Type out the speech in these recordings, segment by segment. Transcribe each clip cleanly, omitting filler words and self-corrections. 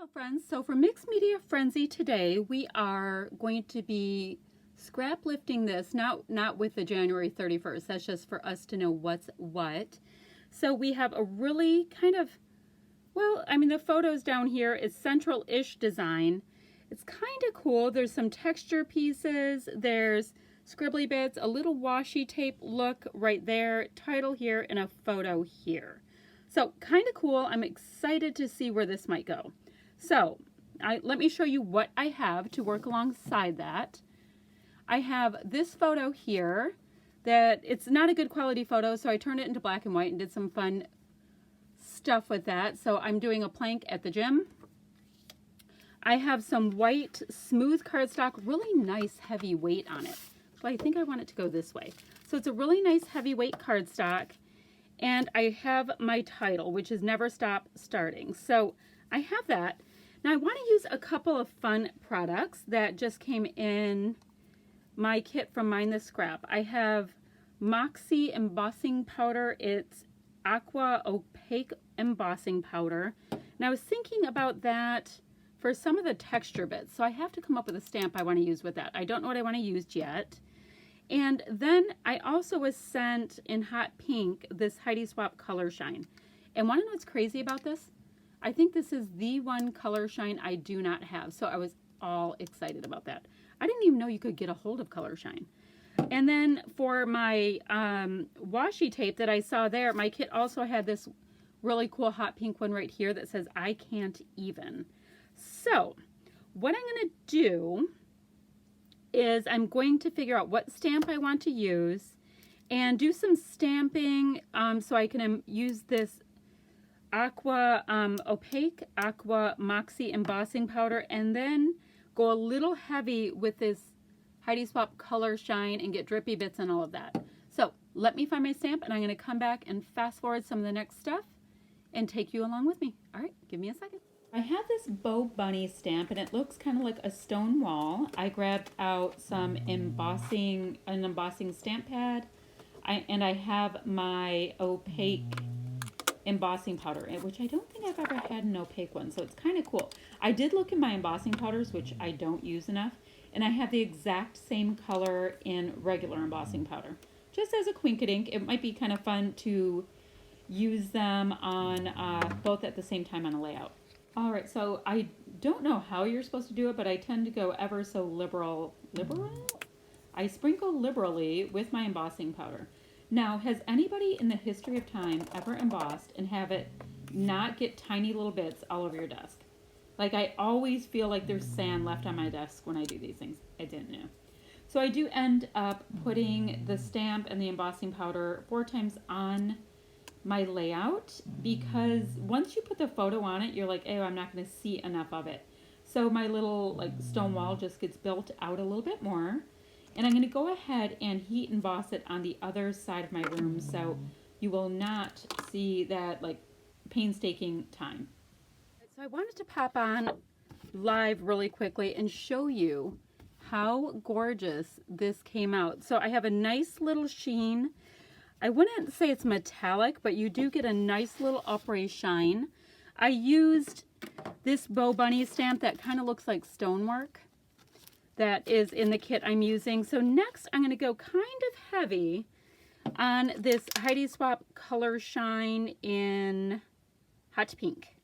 Hello friends, so for Mixed Media Frenzy today we are going to be scrap lifting this, not with the January 31st, that's just for us to know what's what. So we have a really kind of, well, I mean the photos down here is central-ish design. It's kind of cool. There's some texture pieces, there's scribbly bits, a little washi tape look right there, title here, and a photo here. So kind of cool. I'm excited to see where this might go. So let me show you what I have to work alongside that. I have this photo here that it's not a good quality photo, so I turned it into black and white and did some fun stuff with that. So I'm doing a plank at the gym. I have some white smooth cardstock, really nice heavy weight on it. So I think I want it to go this way. So it's a really nice heavyweight cardstock. And I have my title, which is Never Stop Starting. So I have that. Now I want to use a couple of fun products that just came in my kit from Mind the Scrap. I have Moxie embossing powder. It's aqua opaque embossing powder. And I was thinking about that for some of the texture bits. So I have to come up with a stamp I want to use with that. I don't know what I want to use yet. And then I also was sent in hot pink this Heidi Swapp Color Shine. And want to know what's crazy about this? I think this is the one Color Shine I do not have. So I was all excited about that. I didn't even know you could get a hold of Color Shine. And then for my washi tape that I saw there, my kit also had this really cool hot pink one right here that says I Can't Even. So what I'm going to do is I'm going to figure out what stamp I want to use and do some stamping so I can use this aqua opaque aqua Moxie embossing powder, and then go a little heavy with this Heidi Swapp Color Shine and get drippy bits and all of that. So let me find my stamp, and I'm going to come back and fast forward some of the next stuff and take you along with me. All right, give me a second. I have this Bo Bunny stamp, and it looks kind of like a stone wall. I grabbed out some an embossing stamp pad, and I have my opaque embossing powder, which I don't think I've ever had an opaque one, so it's kind of cool. I did look in my embossing powders, which I don't use enough, and I have the exact same color in regular embossing powder. Just as a quinkadink, it might be kind of fun to use them on both at the same time on a layout. All right, so I don't know how you're supposed to do it, but I tend to go ever so liberal? I sprinkle liberally with my embossing powder. Now, has anybody in the history of time ever embossed and have it not get tiny little bits all over your desk? Like, I always feel like there's sand left on my desk when I do these things. I didn't know. So I do end up putting the stamp and the embossing powder 4 times on my layout, because once you put the photo on it, you're like, oh, I'm not going to see enough of it. So my little like stone wall just gets built out a little bit more. And I'm going to go ahead and heat emboss it on the other side of my room, so you will not see that like painstaking time. So I wanted to pop on live really quickly and show you how gorgeous this came out. So I have a nice little sheen. I wouldn't say it's metallic, but you do get a nice little après shine. I used this Bo Bunny stamp that kind of looks like stonework that is in the kit I'm using. So next I'm going to go kind of heavy on this Heidi Swapp Color Shine in hot pink.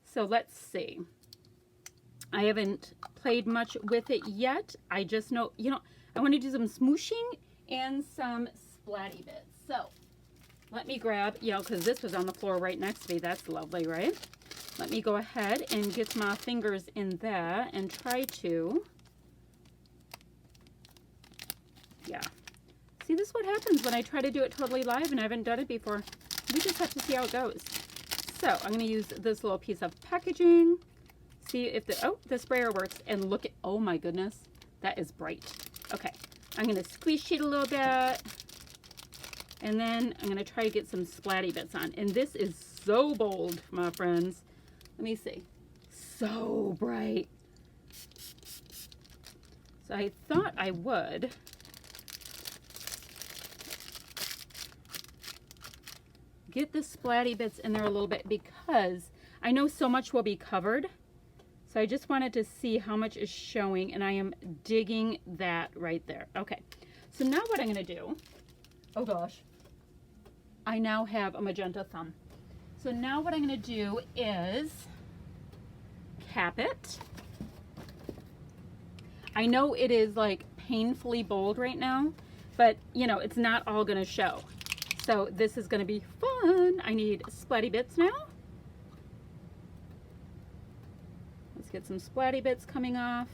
So let's see. I haven't played much with it yet. I just know, I want to do some smooshing and some splatty bits. So let me grab, because this was on the floor right next to me. That's lovely, right? Let me go ahead and get my fingers in there and try to, See, this is what happens when I try to do it totally live and I haven't done it before. We just have to see how it goes. So I'm going to use this little piece of packaging. See if the sprayer works, and look at, oh my goodness, that is bright. Okay, I'm going to squeeze it a little bit. And then I'm going to try to get some splatty bits on. And this is so bold, my friends. Let me see. So bright. So I thought I would get the splatty bits in there a little bit, because I know so much will be covered So I just wanted to see how much is showing, and I am digging that right there. Okay, so now what I'm gonna do, oh gosh, I now have a magenta thumb. So now what I'm gonna do is cap it. I know it is like painfully bold right now, but you know, it's not all gonna show. So this is gonna be fun. I need splatty bits now. Let's get some splatty bits coming off.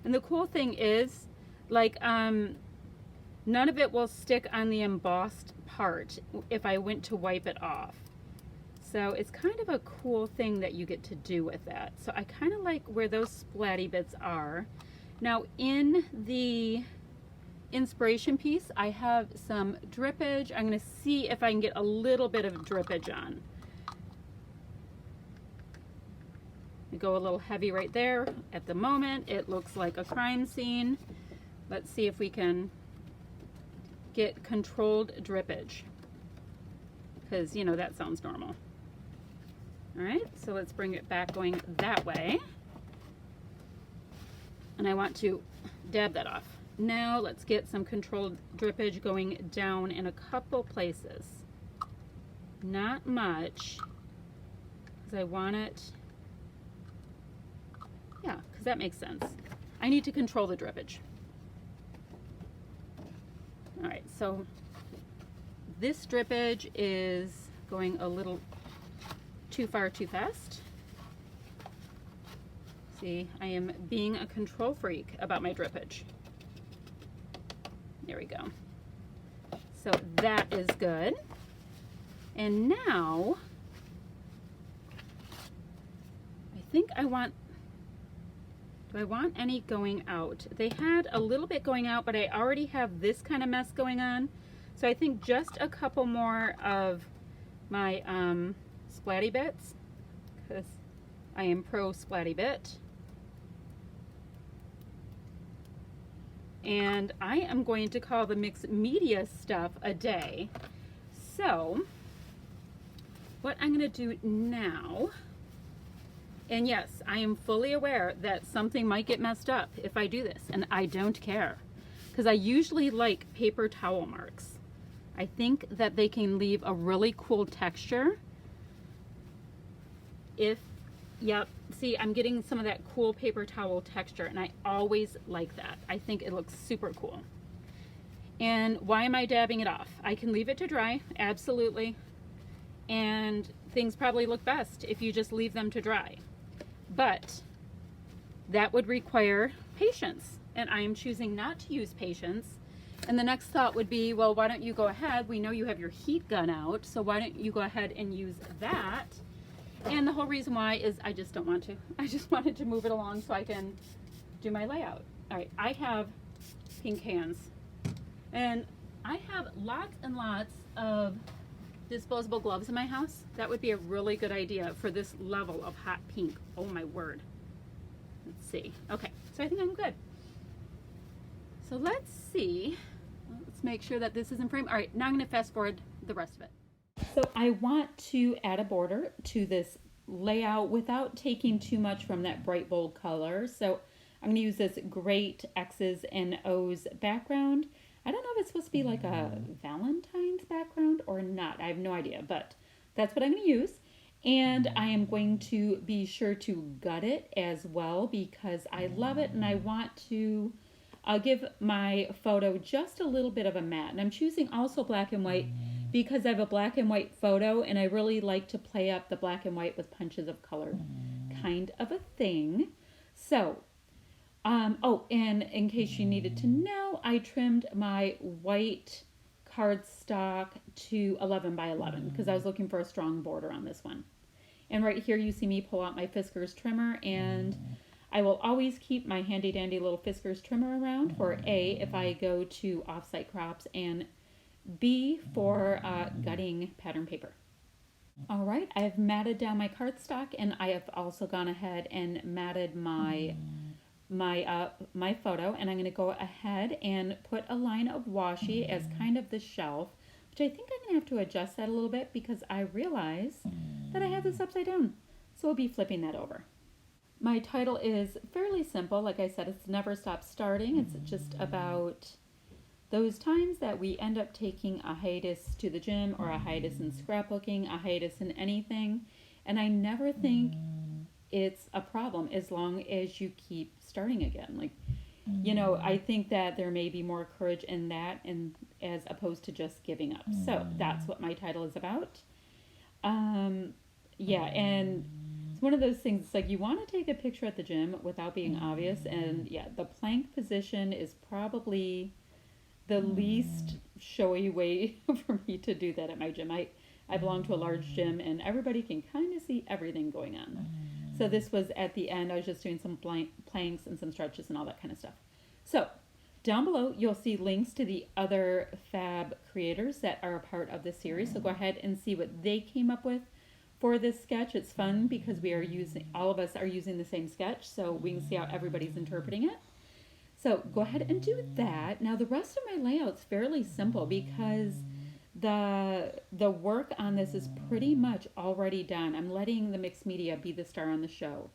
And the cool thing is, like, none of it will stick on the embossed part if I went to wipe it off. So it's kind of a cool thing that you get to do with that. So I kind of like where those splatty bits are. Now in the inspiration piece, I have some drippage. I'm going to see if I can get a little bit of drippage on. I go a little heavy right there. At the moment, it looks like a crime scene. Let's see if we can get controlled drippage, because you know that sounds normal. All right, so let's bring it back going that way. And I want to dab that off. Now let's get some controlled drippage going down in a couple places. Not much, because I want it, yeah, because that makes sense. I need to control the drippage. All right, so this drippage is going a little too far too fast. See, I am being a control freak about my drippage. There we go. So that is good. And now, I think I want, do I want any going out? They had a little bit going out, but I already have this kind of mess going on. So I think just a couple more of my splatty bits, because I am pro splatty bit. And I am going to call the mixed media stuff a day. So what I'm going to do now, and yes, I am fully aware that something might get messed up if I do this, and I don't care, because I usually like paper towel marks. I think that they can leave a really cool texture. If, yep, see, I'm getting some of that cool paper towel texture, and I always like that. I think it looks super cool. And why am I dabbing it off? I can leave it to dry, absolutely. And things probably look best if you just leave them to dry. But that would require patience, and I am choosing not to use patience. And the next thought would be, well, why don't you go ahead? We know you have your heat gun out, so why don't you go ahead and use that? And the whole reason why is I just don't want to. I just wanted to move it along so I can do my layout. All right, I have pink hands. And I have lots and lots of disposable gloves in my house. That would be a really good idea for this level of hot pink. Oh my word. Let's see. Okay, so I think I'm good. So let's see. Let's make sure that this is in frame. All right, now I'm going to fast forward the rest of it. So I want to add a border to this layout without taking too much from that bright bold color. So I'm going to use this great X's and O's background. I don't know if it's supposed to be like a Valentine's background or not. I have no idea, but that's what I'm going to use. And I am going to be sure to gut it as well because I love it and I want to give my photo just a little bit of a matte. And I'm choosing also black and white because I have a black and white photo and I really like to play up the black and white with punches of color kind of a thing. So, oh, and in case you needed to know, I trimmed my white cardstock to 11 by 11 because I was looking for a strong border on this one. And right here you see me pull out my Fiskars trimmer, and I will always keep my handy dandy little Fiskars trimmer around for A, if I go to offsite crops, and B, for gutting pattern paper. All right, I've matted down my cardstock, and I have also gone ahead and matted my photo, and I'm going to go ahead and put a line of washi as kind of the shelf, which I think I'm going to have to adjust that a little bit because I realize that I have this upside down. So So we'll be flipping that over. My title is fairly simple. Like I said, it's Never Stop Starting. It's just about those times that we end up taking a hiatus to the gym, or a hiatus in scrapbooking, a hiatus in anything. And I never think it's a problem as long as you keep starting again. Like, I think that there may be more courage in that, and as opposed to just giving up. So that's what my title is about. Yeah, and it's one of those things. It's like you want to take a picture at the gym without being obvious, and yeah, the plank position is probably the least showy way for me to do that at my gym. I belong to a large gym, and everybody can kind of see everything going on. So this was at the end. I was just doing some planks and some stretches and all that kind of stuff. So down below, you'll see links to the other fab creators that are a part of this series. So go ahead and see what they came up with for this sketch. It's fun because all of us are using the same sketch, so we can see how everybody's interpreting it. So go ahead and do that. Now the rest of my layout's fairly simple because the work on this is pretty much already done. I'm letting the mixed media be the star of the show.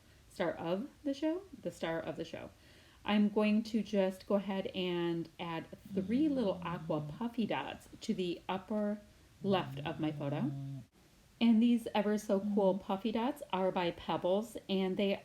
I'm going to just go ahead and add 3 little aqua puffy dots to the upper left of my photo. And these ever so cool puffy dots are by Pebbles, and they're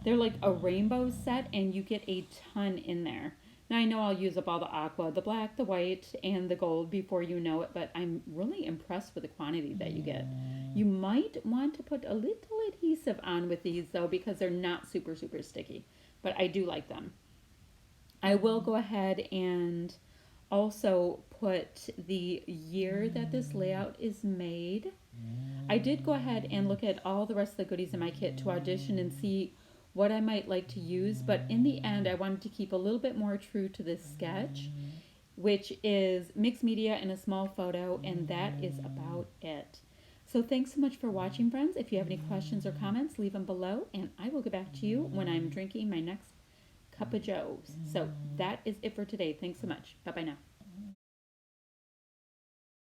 like a rainbow set, and you get a ton in there. Now I know I'll use up all the aqua, the black, the white, and the gold before you know it, but I'm really impressed with the quantity that you get. You might want to put a little adhesive on with these though, because they're not super, super sticky, but I do like them. I will go ahead and also put the year that this layout is made. I did go ahead and look at all the rest of the goodies in my kit to audition and see what I might like to use, but in the end I wanted to keep a little bit more true to this sketch, which is mixed media and a small photo, and that is about it. So thanks so much for watching, friends. If you have any questions or comments, leave them below, and I will get back to you when I'm drinking my next cup of joes. So that is it for today. Thanks so much. Bye-bye now.